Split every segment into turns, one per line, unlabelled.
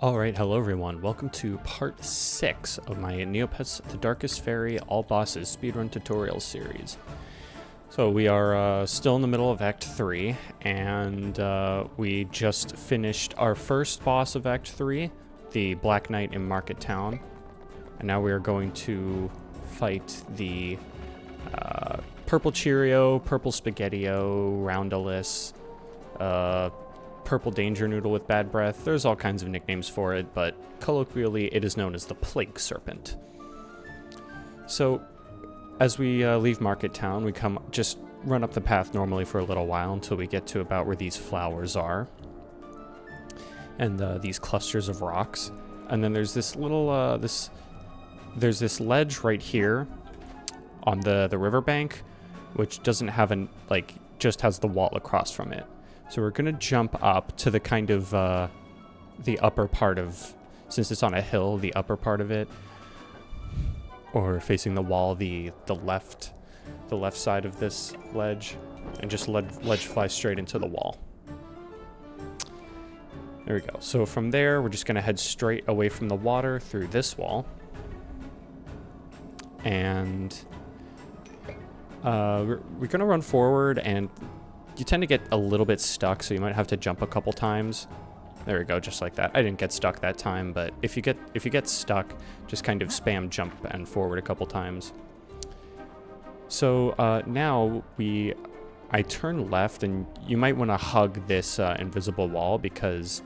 Alright, hello everyone. Welcome to part 6 of my Neopets The Darkest Faerie All Bosses speedrun tutorial series. So we are still in the middle of Act 3, and we just finished our first boss of Act 3, the Black Knight in Market Town. And now we are going to fight the Purple Cheerio, Purple Spaghettio, Roundalis, Purple Danger Noodle with Bad Breath. There's all kinds of nicknames for it, but colloquially it is known as the Plague Serpent. So, as we leave Market Town, we just run up the path normally for a little while until we get to about where these flowers are. And these clusters of rocks. And then there's this little, there's this ledge right here on the riverbank, which doesn't have just has the wall across from it. So we're going to jump up to the kind of, the upper part of, since it's on a hill, the upper part of it, or facing the wall, the left side of this ledge, and just ledge fly straight into the wall. There we go. So from there, we're just going to head straight away from the water through this wall. And we're going to run forward, and you tend to get a little bit stuck, so you might have to jump a couple times. There we go, just like that. I didn't get stuck that time, but if you get stuck, just kind of spam jump and forward a couple times. So now I turn left, and you might want to hug this invisible wall, because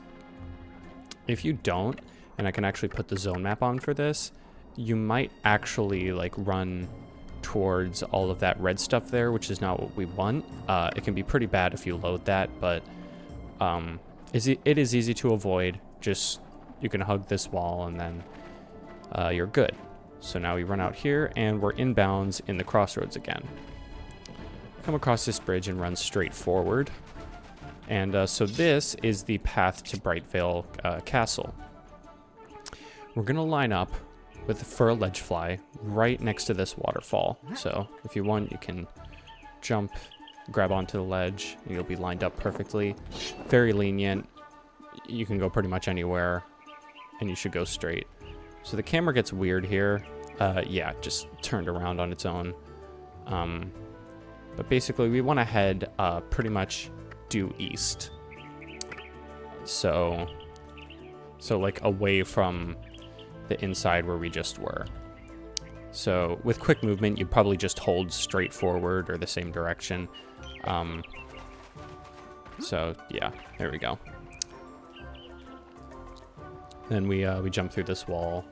if you don't, and I can actually put the zone map on for this, you might actually run towards all of that red stuff there, which is not what we want. It can be pretty bad if you load that, but it is easy to avoid. Just you can hug this wall and then you're good. So now we run out here and we're inbounds in the crossroads again. Come across this bridge and run straight forward. And so this is the path to Brightvale Castle. We're gonna line up for a ledge fly right next to this waterfall. So if you want, you can jump, grab onto the ledge, and you'll be lined up perfectly. Very lenient. You can go pretty much anywhere, and you should go straight. So the camera gets weird here. Yeah, just turned around on its own. But basically, we want to head pretty much due east. So away from the inside where we just were. So with quick movement, you probably just hold straight forward or the same direction. So yeah, there we go. Then we jump through this wall,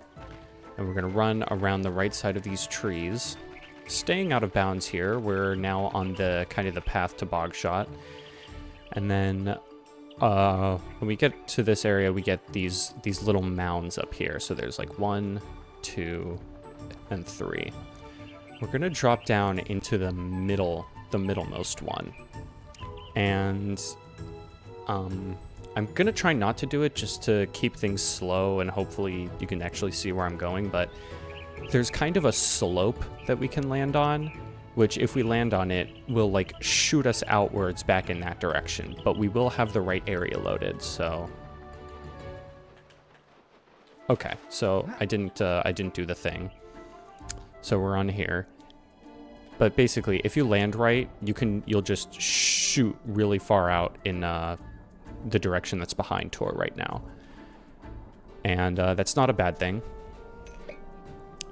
and we're gonna run around the right side of these trees, staying out of bounds here. We're now on the kind of the path to Bogshot, and then when we get to this area, we get these little mounds up here. So there's 1, 2, and 3. We're gonna drop down into the middlemost one, and I'm gonna try not to do it just to keep things slow, and hopefully you can actually see where I'm going. But there's kind of a slope that we can land on, which if we land on it will shoot us outwards back in that direction, but we will have the right area loaded. So okay, so I didn't do the thing. So we're on here, but basically if you land right, you'll just shoot really far out in the direction that's behind Tor right now, and that's not a bad thing.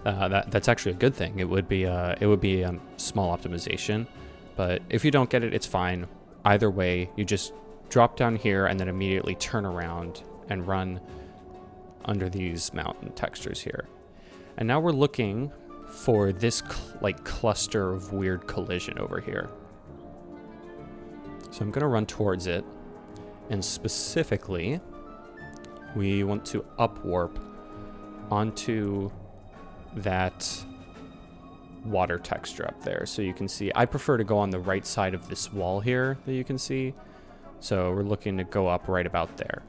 That's actually a good thing. It would be a small optimization, but if you don't get it, it's fine. Either way, you just drop down here and then immediately turn around and run under these mountain textures here. And now we're looking for this cluster of weird collision over here. So I'm gonna run towards it, and specifically, we want to upwarp onto that water texture up there. So you can see, I prefer to go on the right side of this wall here that you can see. So we're looking to go up right about there.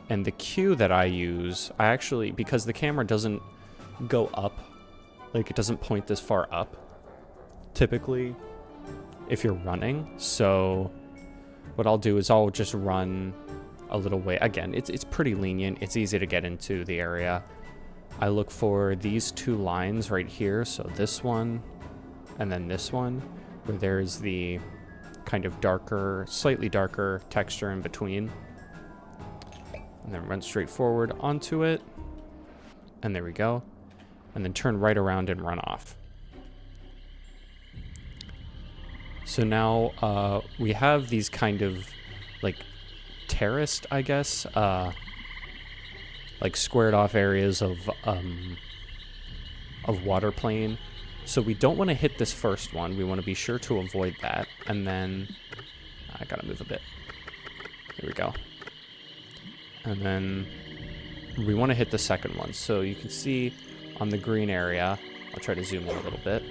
And the cue that I use, because the camera doesn't go up, it doesn't point this far up, typically, if you're running. So what I'll do is I'll just run a little way. Again, it's pretty lenient. It's easy to get into the area. I look for these two lines right here. So this one and then this one, where there's the kind of darker, slightly darker texture in between. And then run straight forward onto it. And there we go. And then turn right around and run off. So now we have these kind of like terraced, I guess, like squared off areas of water plane. So we don't want to hit this first one. We want to be sure to avoid that. And then I gotta move a bit. There we go. And then we want to hit the second one. So you can see on the green area, I'll try to zoom in a little bit.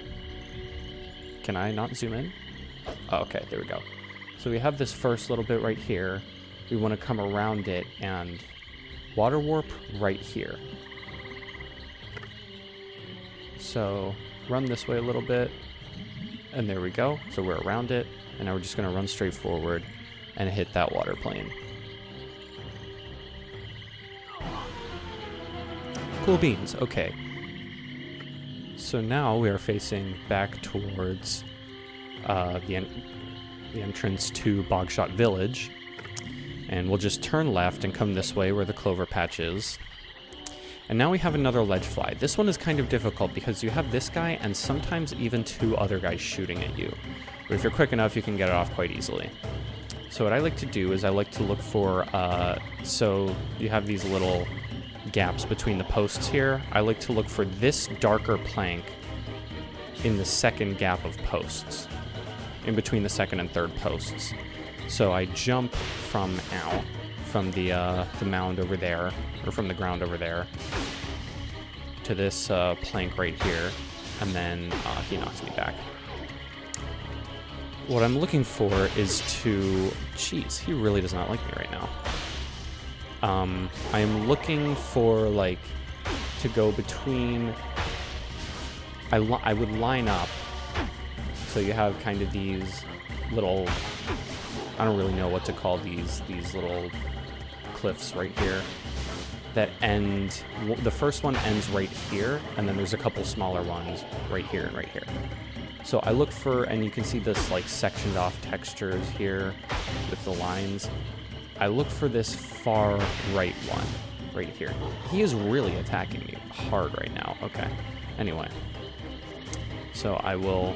Can I not zoom in? Oh, okay, there we go. So we have this first little bit right here. We want to come around it and water warp right here. So run this way a little bit, and there we go. So we're around it, and now we're just going to run straight forward and hit that water plane. Cool beans. Okay. So now we are facing back towards the entrance to Bogshot Village, and we'll just turn left and come this way where the clover patch is. And now we have another ledge fly. This one is kind of difficult because you have this guy and sometimes even two other guys shooting at you. But if you're quick enough, you can get it off quite easily. So what I like to do is I like to look for, so you have these little gaps between the posts here. I like to look for this darker plank in the second gap of posts, in between the second and third posts. So I jump from the mound over there, or from the ground over there, to this plank right here, and then he knocks me back. What I'm looking for is to... Jeez, he really does not like me right now. I'm looking for, like, to go between... I would line up, so you have kind of these little... I don't really know what to call these little cliffs right here that end... The first one ends right here, and then there's a couple smaller ones right here and right here. So I look for, and you can see this like sectioned off textures here with the lines. I look for this far right one right here. He is really attacking me hard right now. Okay. Anyway. So I will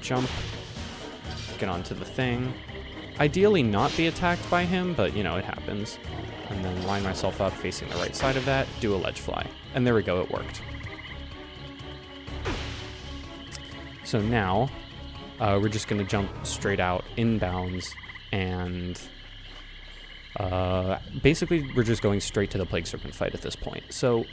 jump, get onto the thing. Ideally not be attacked by him, but you know, it happens. And then line myself up facing the right side of that, do a ledge fly. And there we go, it worked. So now, we're just going to jump straight out inbounds, and basically we're just going straight to the Plague Serpent fight at this point. So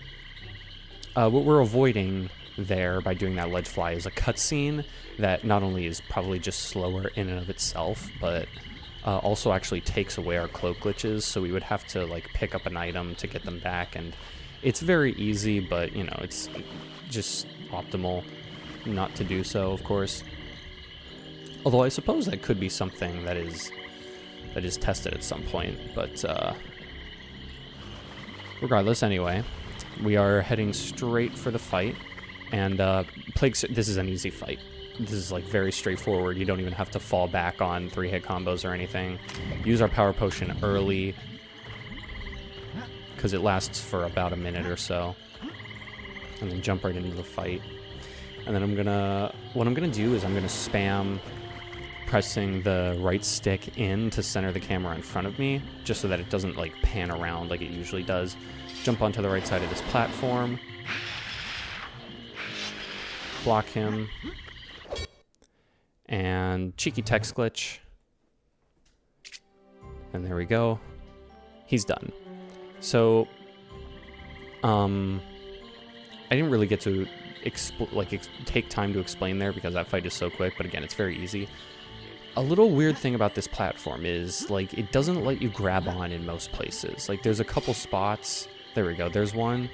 what we're avoiding there by doing that ledge fly is a cutscene that not only is probably just slower in and of itself, but also actually takes away our cloak glitches, so we would have to like pick up an item to get them back, and it's very easy, but you know, it's just optimal not to do so, of course. Although I suppose that could be something that is tested at some point, but regardless, anyway, we are heading straight for the fight, and this is an easy fight. This is like very straightforward. You don't even have to fall back on 3-hit combos or anything. Use our power potion early because it lasts for about a minute or so, and then jump right into the fight. And then what I'm gonna do is I'm gonna spam pressing the right stick in to center the camera in front of me, just so that it doesn't like pan around like it usually does. Jump onto the right side of this platform, block him, and cheeky text glitch. And there we go. He's done. So, I didn't really get to take time to explain there because that fight is so quick, but again, it's very easy. A little weird thing about this platform is, like, it doesn't let you grab on in most places. Like, there's a couple spots. There we go. There's one.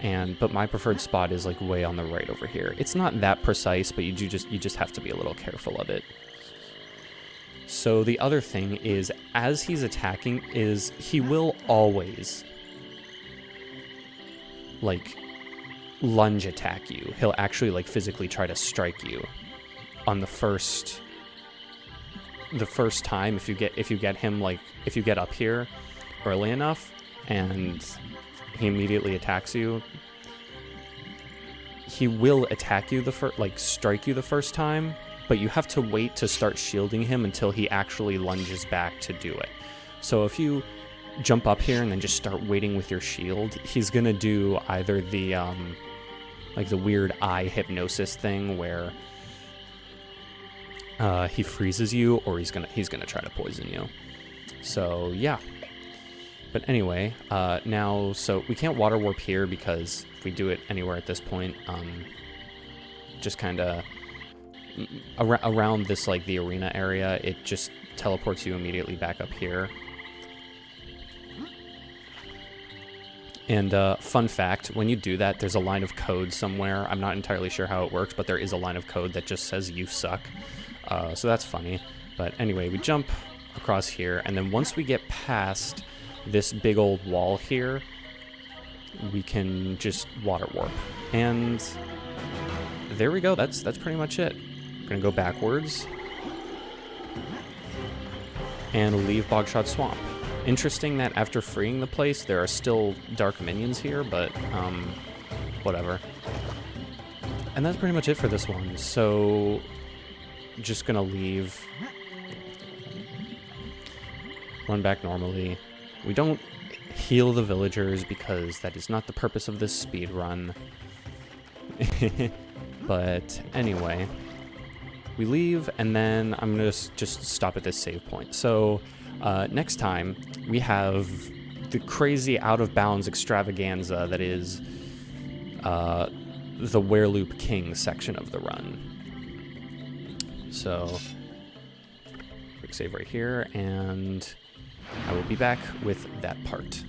But my preferred spot is, like, way on the right over here. It's not that precise, but you just have to be a little careful of it. So the other thing is, as he's attacking, is he will always, like, lunge attack you. He'll actually, like, physically try to strike you on the first time. If you get him, like, if you get up here early enough and he immediately attacks you, he will attack you strike you the first time, but you have to wait to start shielding him until he actually lunges back to do it. So if you jump up here and then just start waiting with your shield, he's gonna do either the like the weird eye hypnosis thing where he freezes you, or he's gonna try to poison you. So yeah. But anyway, now, so we can't water warp here because if we do it anywhere at this point, just kind of around this, like, the arena area, it just teleports you immediately back up here. And fun fact, when you do that, there's a line of code somewhere. I'm not entirely sure how it works, but there is a line of code that just says "you suck." So that's funny. But anyway, we jump across here, and then once we get past this big old wall here, we can just water warp. And there we go. That's pretty much it. We're gonna go backwards and leave Bogshot Swamp. Interesting that after freeing the place, there are still dark minions here, but whatever. And that's pretty much it for this one. So just gonna leave, run back normally. We don't heal the villagers because that is not the purpose of this speed run. But anyway, we leave, and then I'm gonna just stop at this save point. So next time we have the crazy out-of-bounds extravaganza that is the Wereloop King section of the run. So quick save right here, and I will be back with that part.